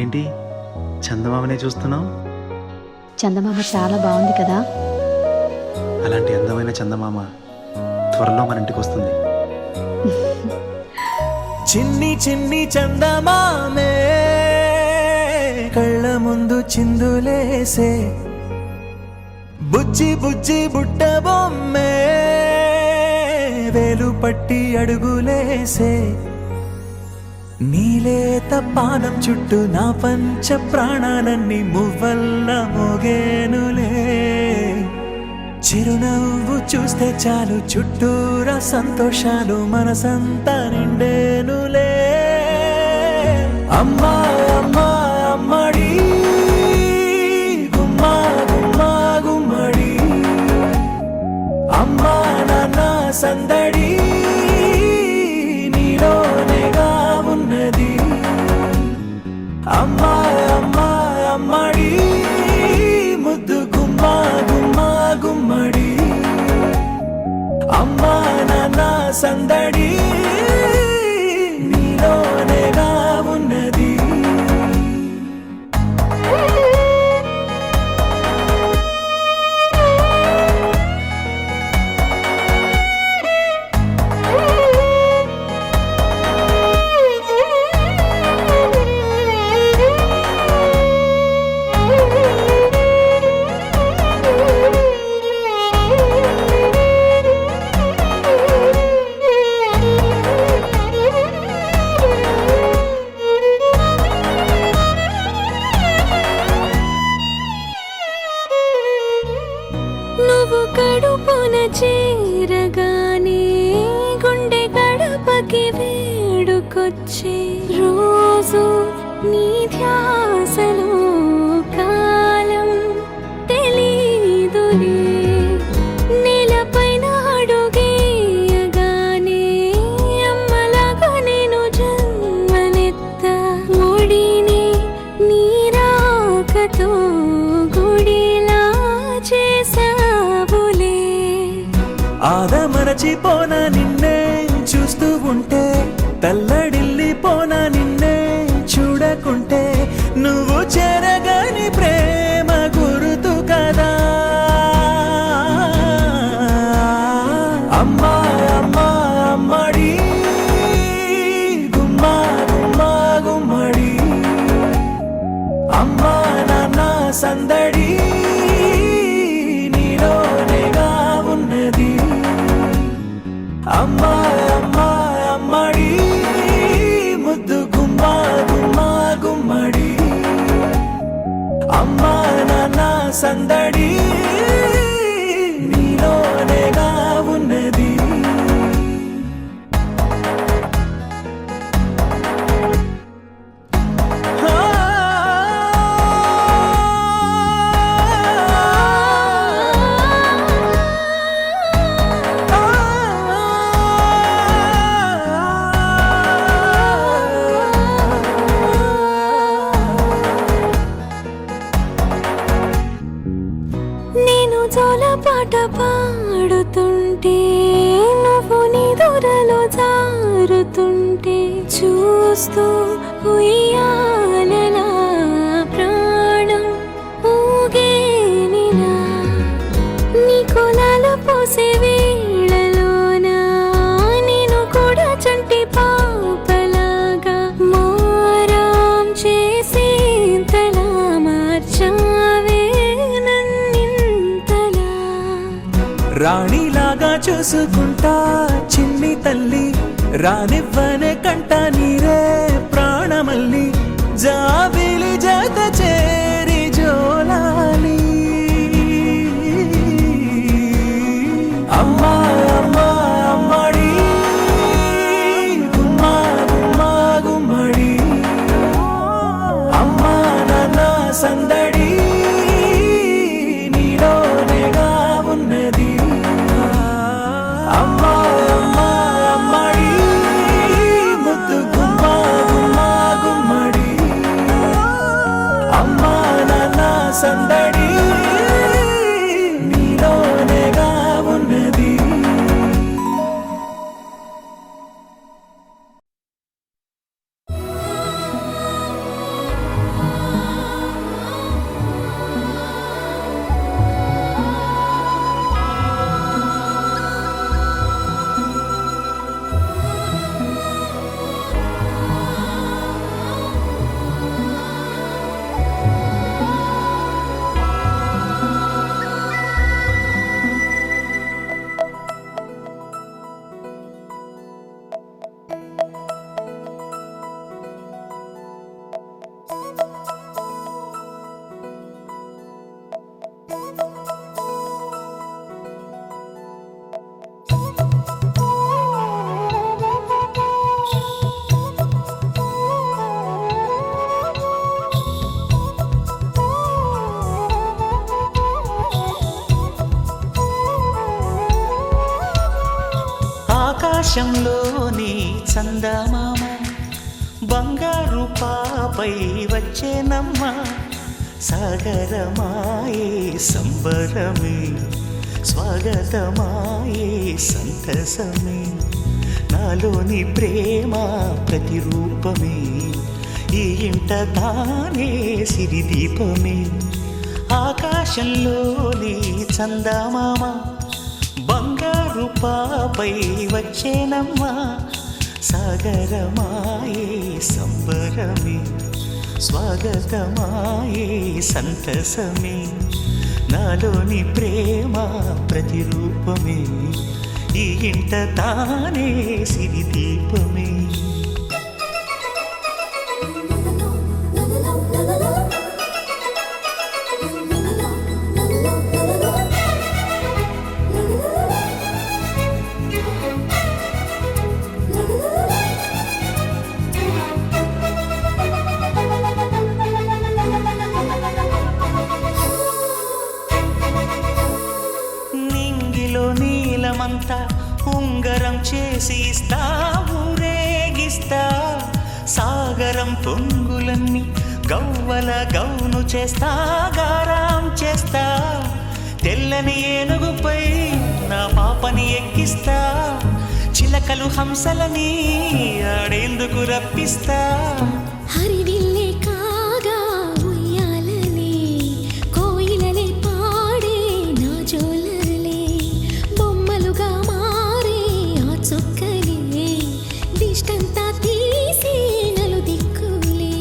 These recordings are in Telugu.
ఏంటి చందమామనే చూస్తున్నావు? చందమామ చాలా బాగుంది కదా. అలాంటి అందమైన చందమామ త్వరలో మన ఇంటికి వస్తుంది. చిన్ని చిన్ని చందమామే కళ్ళ ముందు చిందులేసే, బుజ్జి బుజ్జి బుట్ట బొమ్మే వేలు పట్టి అడుగులేసే, నీలేత పానం చుట్టూ నా పంచ ప్రాణాలన్నీ మువ్వల్ల మోగేనులే. చిరునవ్వు చూస్తే చాలు చుట్టూరా సంతోషాలు మనసంతా నిండేనులే. అమ్మా అమ్మా అమ్మడి గుమ్మా గుమ్మా గుమ్మడి, అమ్మా నాన్న సందడి నీలోనేగా ఉన్నది. అమ్మా అమ్మా అమ్మడి ముద్దు గుమ్మా గుమ్మా గుమ్మడి, అమ్మా నాన్న సందడి నీలోనేగా ఉన్నది. నువ్వు కడుపున చేరగానే గుండె గడపకి వేడుకొచ్చే రోజు నీ ధ్యాసలో కాలం తెలీదులే. నేలపైన అడుగేయగానే అమ్మలాగా నేను జన్మనెత్త, ఒడిని నీ రాకతో గుడిలా చేసావులే. ఆదమరచిపోనా నిన్నే చూస్తూ ఉంటే, తల్లడిల్లిపోనా నిన్నే చూడకుంటే, నువ్వు చెరగని ప్రేమ గురుతు కదా. అమ్మా అమ్మా అమ్మడి గుమ్మా గుమ్మా గుమ్మడి, అమ్మా నాన్న సందడి నీలోనేగా ఉన్నది. అమ్మా అమ్మా అమ్మడి ముద్దు గుమ్మా గుమ్మా గుమ్మడి, అమ్మా నాన్న సందడి నీలోనేగా ఉన్నది. నేను జోలపాట పాడుతుంటే, నువ్వు నీ దూరలో జారుతుంటే, చూస్తూ ఉయ్యాలలా ప్రాణం ఊగేనిలా. నీ కులాలు పోసే వేళలోనా నేను కూడా చంటి పాపలాగా మారాం చేసేంతలా మార్చావే నన్నింతలా. రాణిలాగా చూసుకుంటా చిన్ని తల్లి, రానివ్వనే కంట నీరే ప్రాణమల్లి, జాబిలి జత చేరి జోలాలి. అమ్మా అమ్మా అమ్మడి గుమ్మా గుమ్మా గుమ్మడి, అమ్మా నాన్న సందడి నీలోనేగా ఉన్నది. అమ్మా అమ్మా అమ్మడి ముద్దు గుమ్మా గుమ్మా గుమ్మడి, ఆకాశంలోని చందమామ బంగారు పాపై వచ్చేనమ్మ సాగరమాయే సంబరమే స్వాగతమాయే సంతసమే నాలోని ప్రేమ ప్రతిరూపమే ఈ ఇంట తానే సిరిదీపమే ఆకాశంలోని చందమామ బంగారు పాపై వచ్చేనమ్మా సాగరమాయే సంబరమే స్వాగతమాయే సంతసమే నాలోని ప్రేమ ప్రతిరూపమే ఈ ఇంట తానే సిరిదీపమే నీలమంతా ఉంగరం చేసి ఇస్తా ఊరేగిస్తా సాగరం పొంగులన్నీ గవ్వల గౌను చేస్తా గారాం చేస్తా తెల్లని ఏనుగుపై నా పాపని ఎక్కిస్తా చిలకలు హంసలని ఆడేందుకు రప్పిస్తా హరివిల్లే కాగా ఉయ్యాలలే కోయిలలే పాడే నా జోలలే బొమ్మలుగా మారే ఆ చుక్కలే దిష్టంతా తీసి నలు దిక్కులే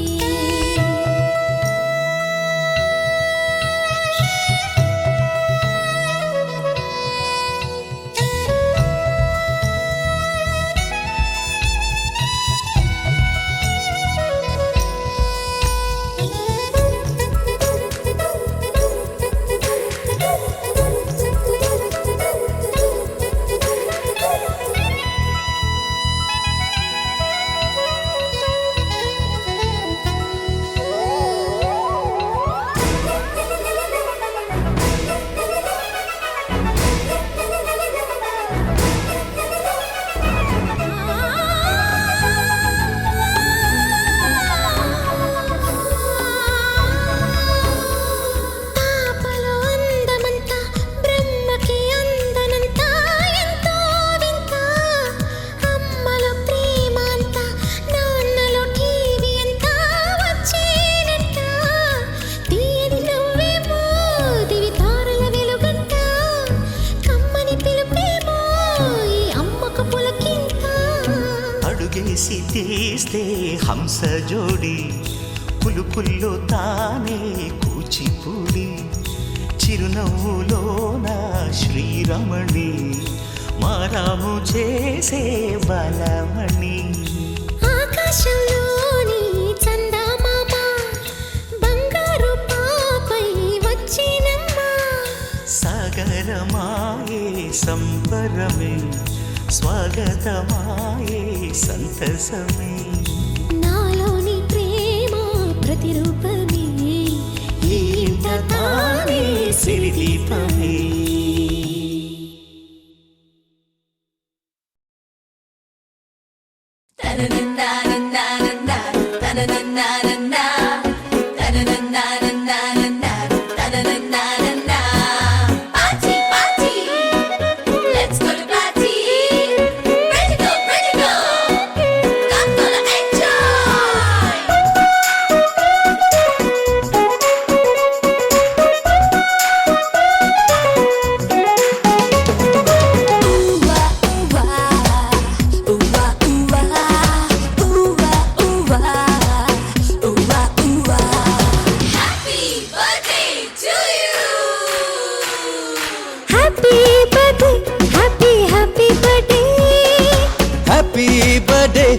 అడుగేసి తీస్తే హంస జోడి పులుపుల్లో తానే కూచిపూడి చిరునవ్వులోన శ్రీరమణి మారాము చేసే బలమణి ఆకాశంలోని చందమామ బంగారు పాపై వచ్చినమ్మా సాగరమాయే సంబరమే స్వాగతమాయే సంతసమే నాలోని ప్రేమ ప్రతిరూపమే ఈ ఇంట తానే సిరిదీపమే Happy birthday,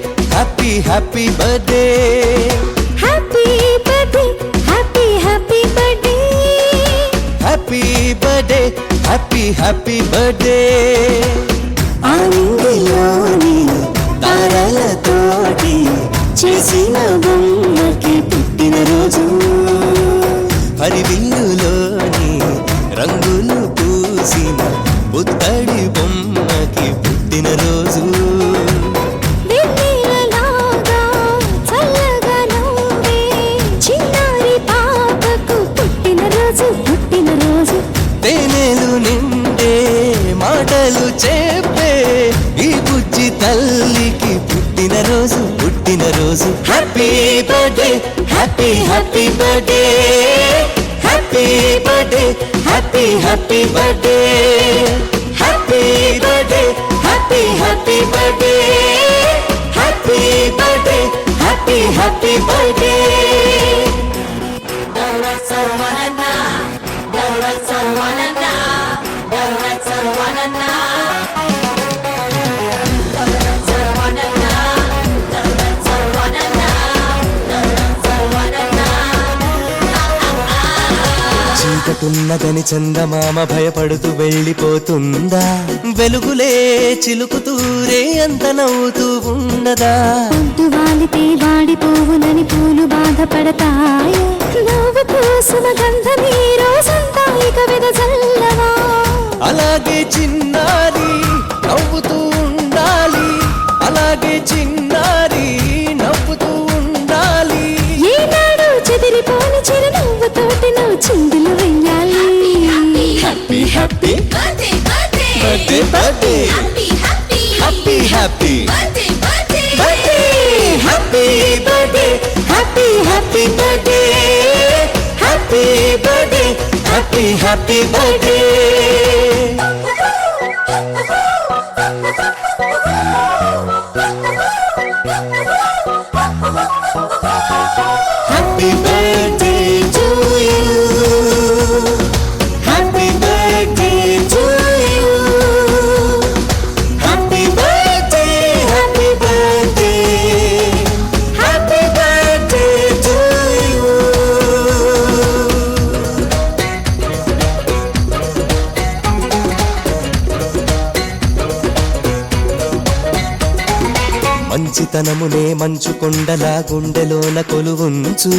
happy birthday, happy birthday, happy birthday, happy birthday. ఆనందలోని తారలతోటి చేసిన బొమ్మకి పుట్టినరోజు హరివిల్లులోని రంగులు పూసిన పుత్తడి బొమ్మకి పుట్టినరోజు రోజు happy birthday happy happy birthday happy birthday happy happy birthday happy birthday happy happy birthday happy birthday happy happy birthday చీకటున్నదని చందమామ భయపడుతూ వెళ్ళిపోతుందా వెలుగులే చిలుకుతూరే అంత నవ్వుతూ ఉండదా పొద్దు వాలితే వాడిపోవునని పూలు బాధపడతాయి నవ్వు కోసుమ గంధమీ రోజంతా ఇక వెదజల్లవా అలాగే చిన్నారి నవ్వుతూ ఉండాలి అలాగే చిన్నారి నవ్వుతూ ఉండాలి ఏనాడు చెదిరిపోని చిరునవ్వుతోటి నువ్వు చిందులు వెయ్యాలి happy happy birthday birthday happy happy birthday happy birthday happy happy birthday happy birthday happy happy birthday happy birthday to you happy birthday to you happy birthday happy birthday happy birthday to you మంచితనమునే మంచు కొండలా గుండెలోన కొలువుంచు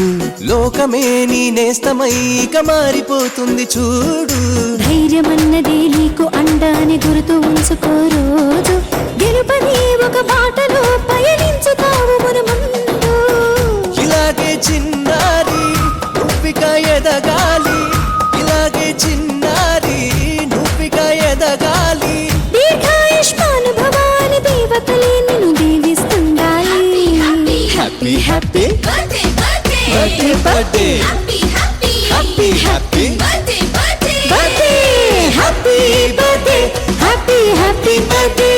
లోకమే నీ నేస్తమైక మారిపోతుంది చూడు ధైర్యమన్నది నీకు అండాని గుర్తు ఉంచుకో రోజు గెలుపని ఒక బాటలో పయనించుతావు మునుముందు ఇలాగే చిన్నారి నువ్విక ఎదగాలి ఇలాగే చిన్నారి నువ్విక ఎదగాలి దీర్ఘాయుష్మానుభవాని దేవతలే నిన్ను దీవిస్తుండాలి happy happy birthday birthday happy happy birthday happy birthday happy happy birthday